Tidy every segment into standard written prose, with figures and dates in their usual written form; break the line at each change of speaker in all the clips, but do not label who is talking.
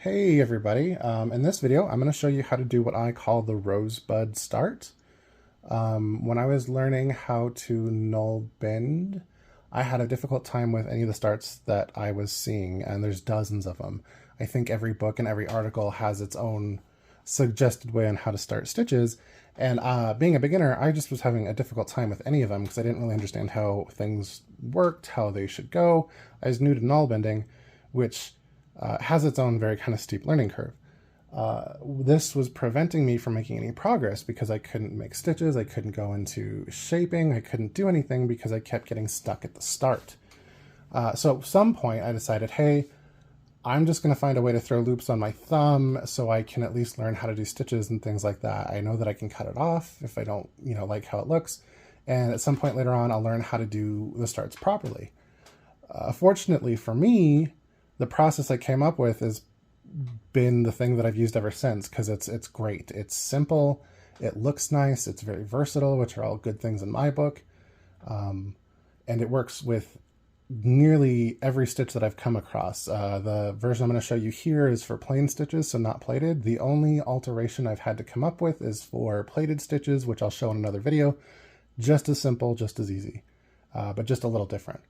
Hey everybody, in this video I'm going to show you how to do what I call the Rosebud Start. When I was learning how to nalbind, I had a difficult time with any of the starts that I was seeing, and there's dozens of them. I think every book and every article has its own suggested way on how to start stitches, and being a beginner, I just was having a difficult time with any of them because I didn't really understand how things worked, how they should go. I was new to naalbinding, which has its own very kind of steep learning curve. This was preventing me from making any progress because I couldn't make stitches, I couldn't go into shaping, I couldn't do anything because I kept getting stuck at the start. So at some point I decided, hey, I'm just going to find a way to throw loops on my thumb so I can at least learn how to do stitches and things like that. I know that I can cut it off if I don't, like how it looks. And at some point later on, I'll learn how to do the starts properly. Fortunately for me, the process I came up with has been the thing that I've used ever since because it's great. It's simple, it looks nice, it's very versatile, which are all good things in my book. And it works with nearly every stitch that I've come across. The version I'm going to show you here is for plain stitches, so not plated. The only alteration I've had to come up with is for plated stitches, which I'll show in another video. Just as simple, just as easy, but just a little different.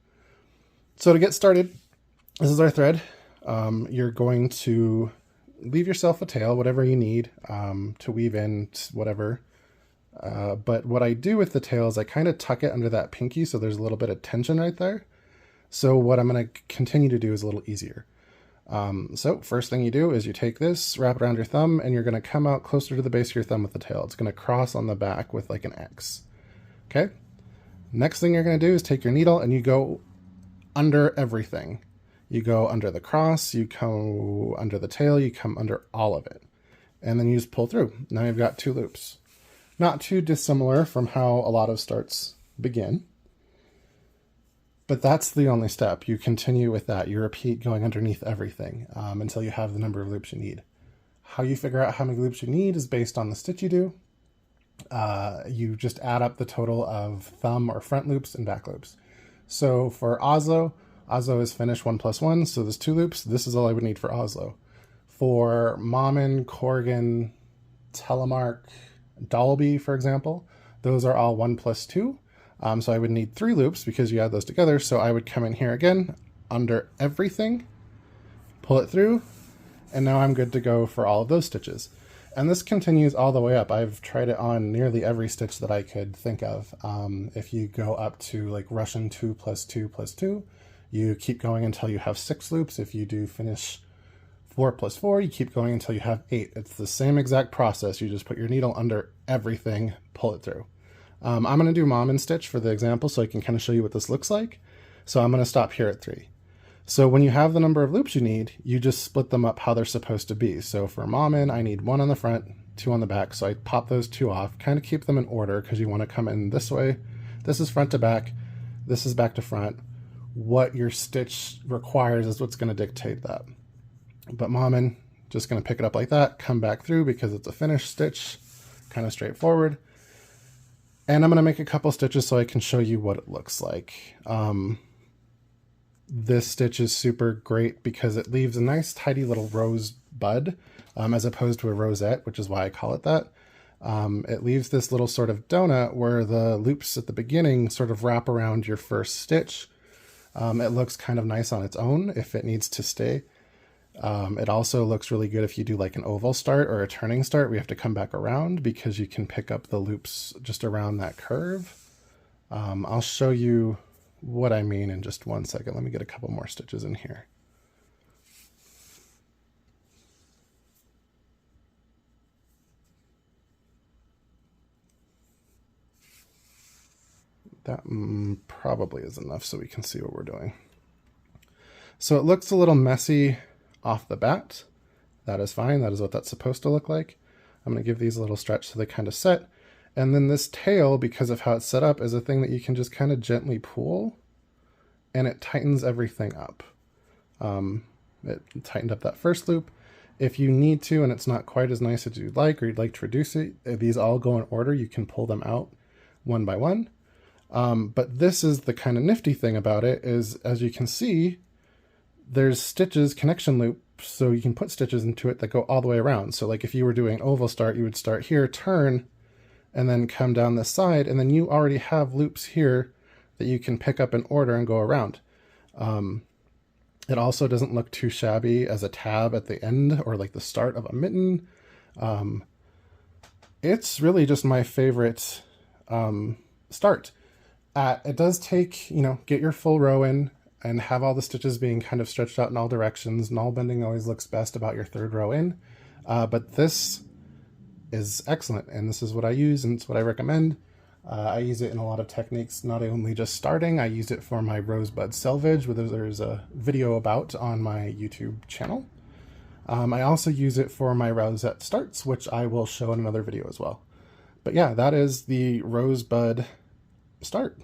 So to get started, this is our thread. You're going to leave yourself a tail, whatever you need to weave in, whatever. But what I do with the tail is I kind of tuck it under that pinky so there's a little bit of tension right there. So what I'm going to continue to do is a little easier. So first thing you do is you take this, wrap it around your thumb, and you're going to come out closer to the base of your thumb with the tail. It's going to cross on the back with like an X. Okay? Next thing you're going to do is take your needle and you go under everything. You go under the cross, you go under the tail, you come under all of it. And then you just pull through. Now you've got two loops. Not too dissimilar from how a lot of starts begin. But that's the only step. You continue with that. You repeat going underneath everything until you have the number of loops you need. How you figure out how many loops you need is based on the stitch you do. You just add up the total of thumb or front loops and back loops. So for Oslo is finished 1 + 1, so there's 2 loops. This is all I would need for Oslo. For Mammen, Corrigan, Telemark, Dalby, for example, those are all 1 + 2. So I would need 3 loops because you add those together. So I would come in here again, under everything, pull it through, and now I'm good to go for all of those stitches. And this continues all the way up. I've tried it on nearly every stitch that I could think of. If you go up to like Russian 2 + 2 + 2, you keep going until you have 6 loops. If you do finish 4 + 4, you keep going until you have 8. It's the same exact process. You just put your needle under everything, pull it through. I'm going to do Mammen stitch for the example so I can kind of show you what this looks like. So I'm going to stop here at 3. So when you have the number of loops you need, you just split them up how they're supposed to be. So for Mammen, I need 1 on the front, 2 on the back. So I pop those 2 off, kind of keep them in order because you want to come in this way. This is front to back. This is back to front. What your stitch requires is what's going to dictate that. But Mammen, just going to pick it up like that, come back through because it's a finished stitch, kind of straightforward. And I'm going to make a couple stitches so I can show you what it looks like. This stitch is super great because it leaves a nice tidy little rosebud as opposed to a rosette, which is why I call it that. It leaves this little sort of donut where the loops at the beginning sort of wrap around your first stitch. It looks kind of nice on its own if it needs to stay. It also looks really good if you do like an oval start or a turning start. We have to come back around because you can pick up the loops just around that curve. I'll show you what I mean in just 1 second. Let me get a couple more stitches in here. That probably is enough so we can see what we're doing. So it looks a little messy off the bat. That is fine. That is what that's supposed to look like. I'm going to give these a little stretch so they kind of set. And then this tail, because of how it's set up, is a thing that you can just kind of gently pull and it tightens everything up. It tightened up that first loop. If you need to and it's not quite as nice as you'd like or you'd like to reduce it, these all go in order. You can pull them out one by one. But this is the kind of nifty thing about it is, as you can see, there's stitches, connection loop so you can put stitches into it that go all the way around. So like if you were doing oval start, you would start here, turn, and then come down this side, and then you already have loops here that you can pick up in order and go around. It also doesn't look too shabby as a tab at the end or like the start of a mitten. It's really just my favorite start. It does take, get your full row in and have all the stitches being kind of stretched out in all directions. Naalbinding always looks best about your third row in, but this is excellent, and this is what I use, and it's what I recommend. I use it in a lot of techniques, not only just starting. I use it for my Rosebud selvage, which there's a video about on my YouTube channel. I also use it for my Rosette starts, which I will show in another video as well. But yeah, that is the Rosebud Start.